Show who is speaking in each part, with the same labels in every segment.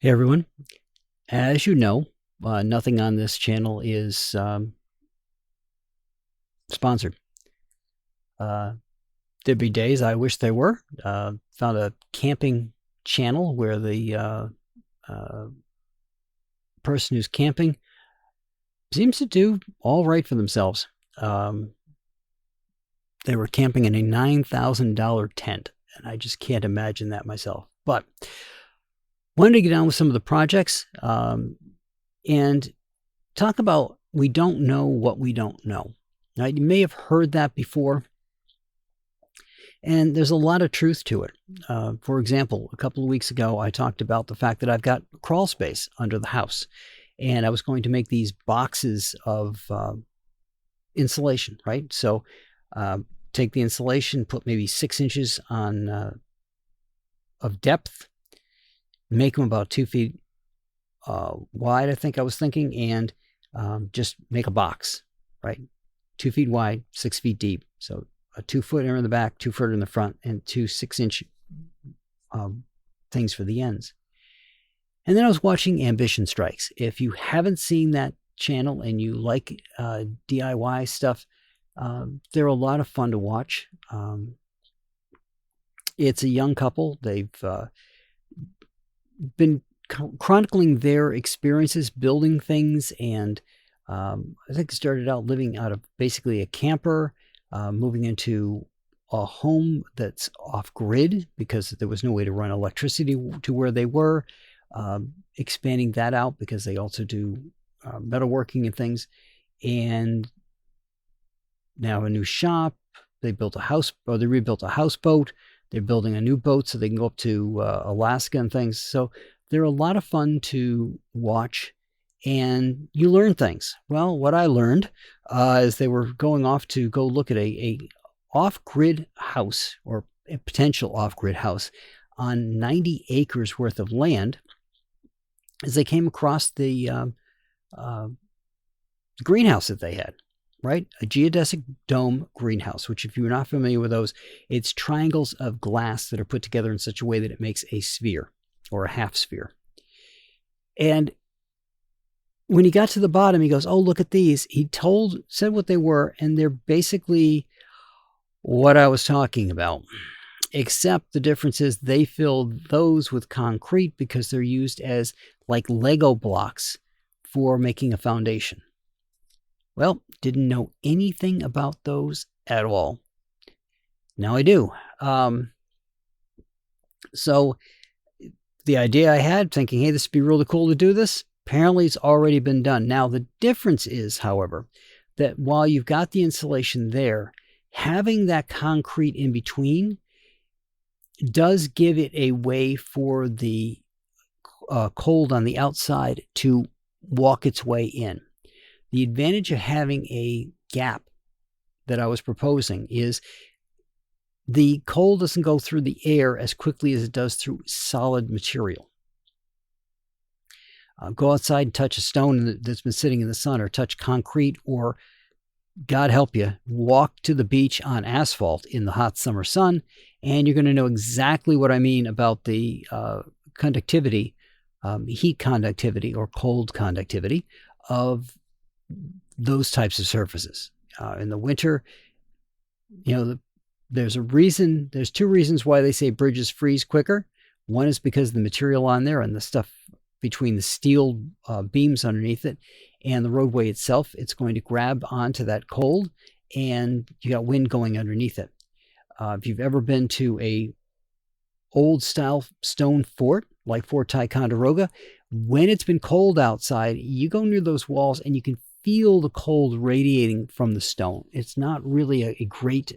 Speaker 1: Hey everyone. As you know, nothing on this channel is sponsored. Uh, there'd be days I wish they were. Found a camping channel where the uh, person who's camping seems to do all right for themselves. Um, they were camping in a $9,000 tent, and I just can't imagine that myself. But wanted to get on with some of the projects and talk about we don't know what we don't know. Now, you may have heard that before, and there's a lot of truth to it. For example, a couple of weeks ago, I talked about the fact that I've got crawl space under the house, and I was going to make these boxes of insulation, right? So take the insulation, put maybe 6 inches on of depth, make them about 2 feet wide, I think I was thinking, and just make a box, right? 2 feet wide, 6 feet deep. So a 2-footer in the back, 2-footer in the front, and two 6-inch things for the ends. And then I was watching Ambition Strikes. If you haven't seen that channel and you like DIY stuff, they're a lot of fun to watch. It's a young couple. They've been chronicling their experiences building things, and I think started out living out of basically a camper, moving into a home that's off grid because there was no way to run electricity to where they were, expanding that out because they also do metalworking and things, and now a new shop. They built a house, or they rebuilt a houseboat. They're building a new boat so they can go up to Alaska and things. So they're a lot of fun to watch, and you learn things. Well, what I learned is they were going off to go look at a off-grid house, or a potential off-grid house, on 90 acres worth of land, as they came across the greenhouse that they had. Right? A geodesic dome greenhouse, which if you're not familiar with those, it's triangles of glass that are put together in such a way that it makes a sphere or a half sphere. And when he got to the bottom, he goes, "Oh, look at these." He said what they were, and they're basically what I was talking about. Except the difference is they filled those with concrete because they're used as like Lego blocks for making a foundation. Well, didn't know anything about those at all. Now I do. So the idea I had, thinking, hey, this would be really cool to do this, apparently it's already been done. Now the difference is, however, that while you've got the insulation there, having that concrete in between does give it a way for the cold on the outside to walk its way in. The advantage of having a gap that I was proposing is the cold doesn't go through the air as quickly as it does through solid material. Go outside and touch a stone that's been sitting in the sun, or touch concrete, or God help you, walk to the beach on asphalt in the hot summer sun, and you're going to know exactly what I mean about the conductivity, heat conductivity or cold conductivity of those types of surfaces. In the winter, there's two reasons why they say bridges freeze quicker. One is because the material on there and the stuff between the steel beams underneath it and the roadway itself, it's going to grab onto that cold, and you got wind going underneath it. If you've ever been to a old style stone fort like Fort Ticonderoga, when it's been cold outside, you go near those walls and you can feel the cold radiating from the stone. It's not really a great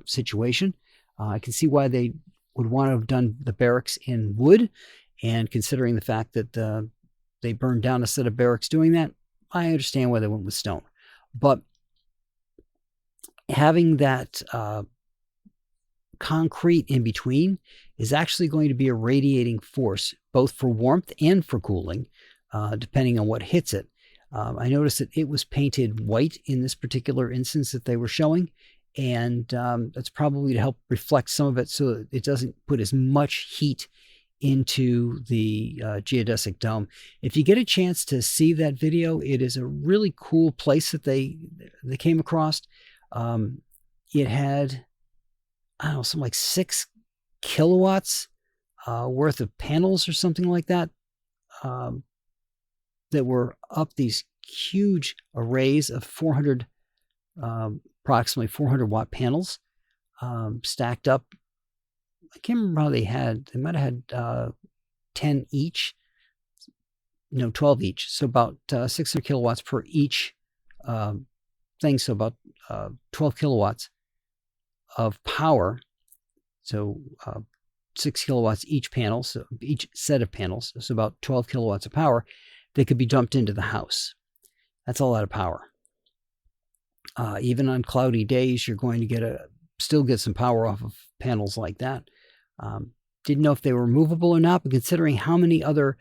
Speaker 1: situation. I can see why they would want to have done the barracks in wood, and considering the fact that they burned down a set of barracks doing that, I understand why they went with stone. But having that concrete in between is actually going to be a radiating force, both for warmth and for cooling, depending on what hits it. I noticed that it was painted white in this particular instance that they were showing, and that's probably to help reflect some of it so that it doesn't put as much heat into the geodesic dome. If you get a chance to see that video, it is a really cool place that they came across. It had, I don't know, something like 6 kilowatts worth of panels or something like that, that were up these huge arrays of 400, approximately 400 watt panels, stacked up. I can't remember how they might have had 10 each, no, 12 each. So about 600 kilowatts per each thing. So about 12 kilowatts of power. So 6 kilowatts each panel, so each set of panels. So about 12 kilowatts of power that could be dumped into the house. That's a lot of power. Even on cloudy days, you're going to still get some power off of panels like that. Didn't know if they were movable or not, but considering how many other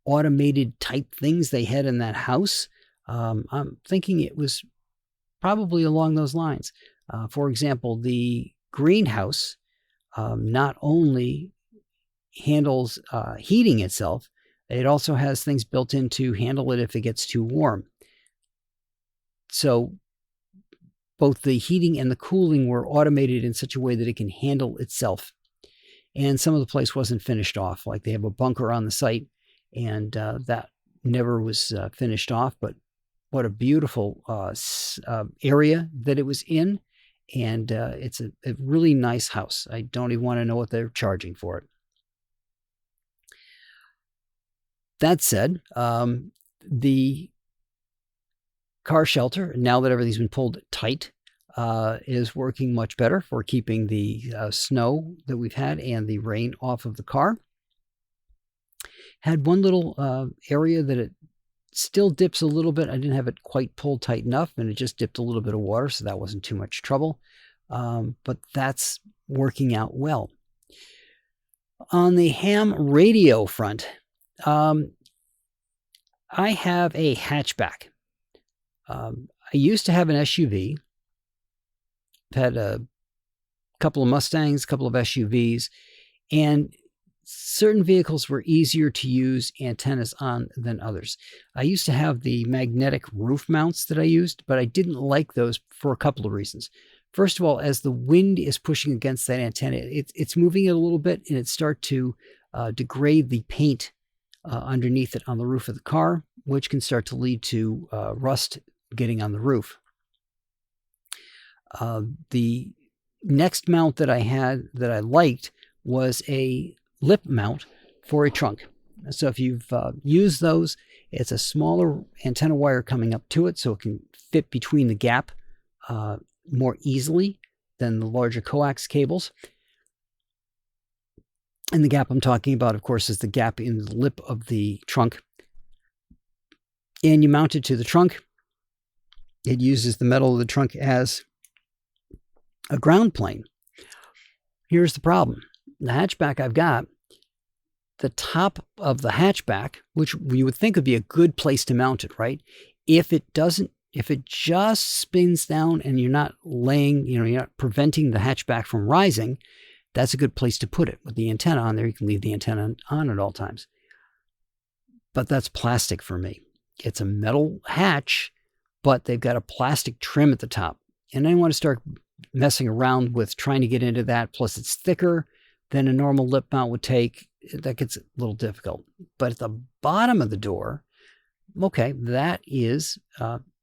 Speaker 1: automated type things they had in that house, I'm thinking it was probably along those lines. For example, the greenhouse not only handles heating itself, it also has things built in to handle it if it gets too warm. So both the heating and the cooling were automated in such a way that it can handle itself. And some of the place wasn't finished off. Like they have a bunker on the site, and that never was finished off. But what a beautiful area that it was in. And it's a really nice house. I don't even want to know what they're charging for it. That said, the car shelter, now that everything's been pulled tight, is working much better for keeping the snow that we've had and the rain off of the car. Had one little area that it still dips a little bit. I didn't have it quite pulled tight enough, and it just dipped a little bit of water, so that wasn't too much trouble. But that's working out well. On the ham radio front, I have a hatchback. I used to have an SUV. I've had a couple of Mustangs, a couple of SUVs, and certain vehicles were easier to use antennas on than others. I used to have the magnetic roof mounts that I used, but I didn't like those for a couple of reasons. First of all, as the wind is pushing against that antenna, it's moving it a little bit, and it starts to degrade the paint underneath it on the roof of the car, which can start to lead to rust getting on the roof. The next mount that I had that I liked was a lip mount for a trunk. So if you've used those, it's a smaller antenna wire coming up to it, so it can fit between the gap more easily than the larger coax cables. And the gap I'm talking about, of course, is the gap in the lip of the trunk. And you mount it to the trunk. It uses the metal of the trunk as a ground plane. Here's the problem. The hatchback I've got, the top of the hatchback, which you would think would be a good place to mount it, right? If it just spins down and you're not you're not preventing the hatchback from rising, that's a good place to put it. With the antenna on there, you can leave the antenna on at all times. But that's plastic for me. It's a metal hatch, but they've got a plastic trim at the top. And I don't want to start messing around with trying to get into that. Plus, it's thicker than a normal lip mount would take. That gets a little difficult. But at the bottom of the door, okay, that is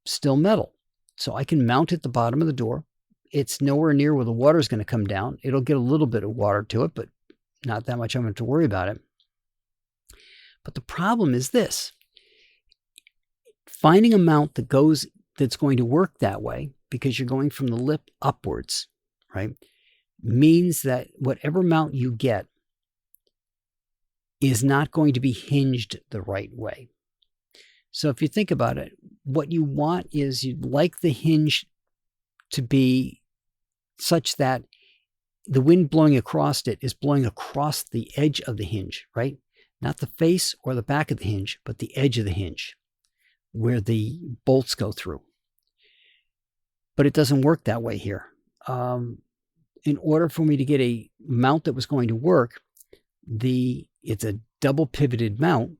Speaker 1: still metal. So I can mount it at the bottom of the door. It's nowhere near where the water is going to come down. It'll get a little bit of water to it, but not that much I'm going to worry about it. But the problem is this. Finding a mount that's going to work that way, because you're going from the lip upwards, right, means that whatever mount you get is not going to be hinged the right way. So if you think about it, what you want is you'd like the hinge to be such that the wind blowing across it is blowing across the edge of the hinge, right? Not the face or the back of the hinge, but the edge of the hinge where the bolts go through. But it doesn't work that way here. In order for me to get a mount that was going to work, the it's a double pivoted mount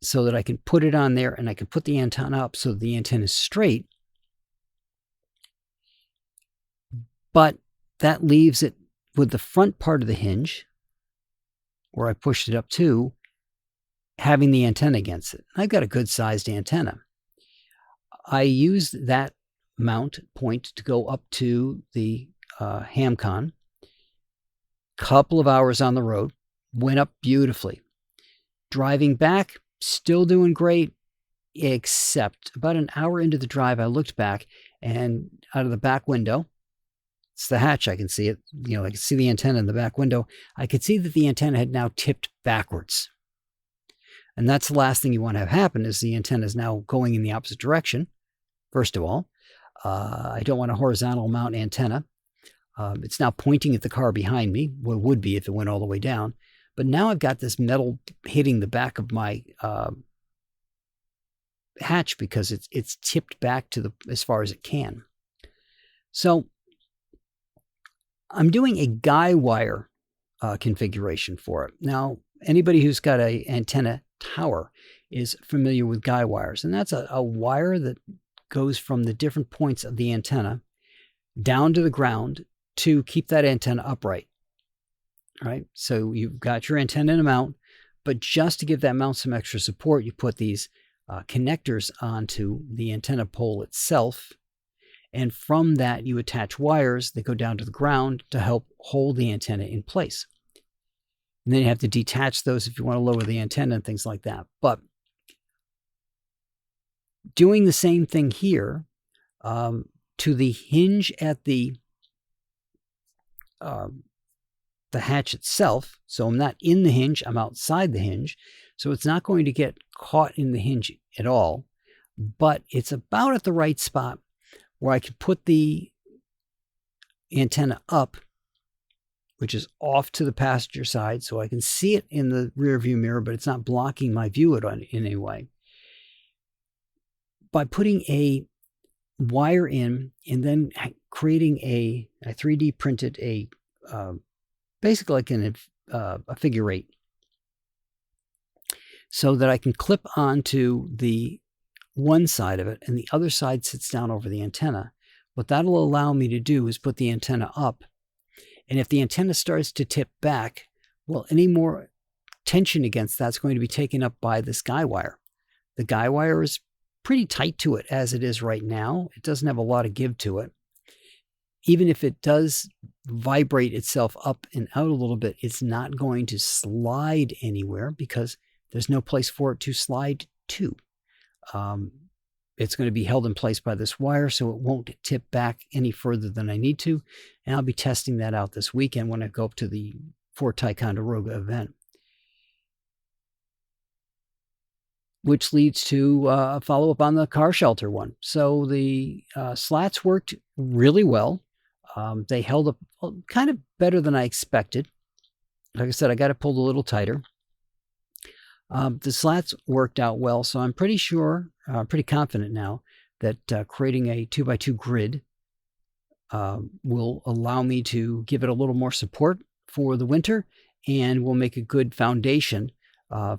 Speaker 1: so that I can put it on there and I can put the antenna up so the antenna is straight. But that leaves it with the front part of the hinge, where I pushed it up to, having the antenna against it. I've got a good sized antenna. I used that mount point to go up to the Hamcon. Couple of hours on the road, went up beautifully. Driving back, still doing great, except about an hour into the drive, I looked back, and out of the back window, it's the hatch, I can see it, I can see the antenna in the back window. I could see that the antenna had now tipped backwards. And that's the last thing you want to have happen, is the antenna is now going in the opposite direction. First of all, I don't want a horizontal mount antenna. It's now pointing at the car behind me, what it would be if it went all the way down. But now I've got this metal hitting the back of my hatch because it's tipped back to as far as it can. So I'm doing a guy wire configuration for it. Now, anybody who's got an antenna tower is familiar with guy wires, and that's a wire that goes from the different points of the antenna down to the ground to keep that antenna upright. All right, so you've got your antenna in a mount, but just to give that mount some extra support, you put these connectors onto the antenna pole itself. And from that, you attach wires that go down to the ground to help hold the antenna in place. And then you have to detach those if you want to lower the antenna and things like that. But doing the same thing here to the hinge at the hatch itself. So I'm not in the hinge, I'm outside the hinge. So it's not going to get caught in the hinge at all. But it's about at the right spot where I can put the antenna up, which is off to the passenger side, so I can see it in the rear view mirror, but it's not blocking my view in any way. By putting a wire in and then creating I 3D printed basically like a figure eight, so that I can clip onto the one side of it and the other side sits down over the antenna. What that'll allow me to do is put the antenna up. And if the antenna starts to tip back, well, any more tension against that's going to be taken up by this guy wire. The guy wire is pretty tight to it as it is right now. It doesn't have a lot of give to it. Even if it does vibrate itself up and out a little bit, it's not going to slide anywhere because there's no place for it to slide to. It's going to be held in place by this wire, so it won't tip back any further than I need to. And I'll be testing that out this weekend when I go up to the Ford Ticonderoga event. Which leads to a follow-up on the car shelter one. So the slats worked really well. They held up kind of better than I expected. Like I said, I got it pulled a little tighter. The slats worked out well, so I'm pretty sure, pretty confident now that creating a 2x2 grid will allow me to give it a little more support for the winter and will make a good foundation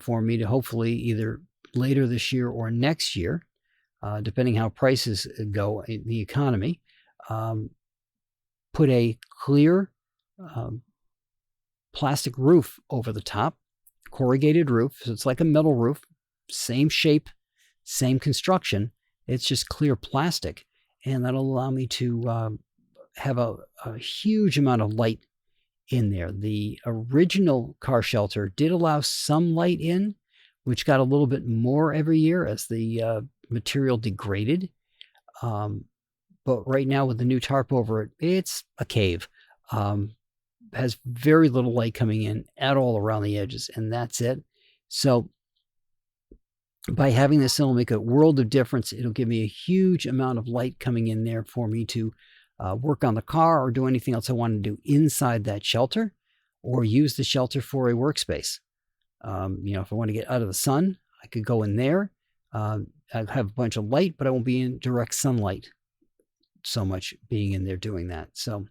Speaker 1: for me to hopefully either later this year or next year, depending how prices go in the economy, put a clear plastic roof over the top. Corrugated roof, so it's like a metal roof, same shape, same construction. It's just clear plastic, and that'll allow me to have a huge amount of light in there. The original car shelter did allow some light in, which got a little bit more every year as the material degraded. But right now with the new tarp over it, it's a cave. Has very little light coming in at all around the edges, and that's it. So by having this, it'll make a world of difference. It'll give me a huge amount of light coming in there for me to work on the car or do anything else I want to do inside that shelter, or use the shelter for a workspace. If I want to get out of the sun, I could go in there. I have a bunch of light, but I won't be in direct sunlight so much being in there doing that. So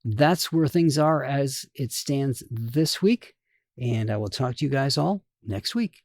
Speaker 1: that's where things are as it stands this week. And I will talk to you guys all next week.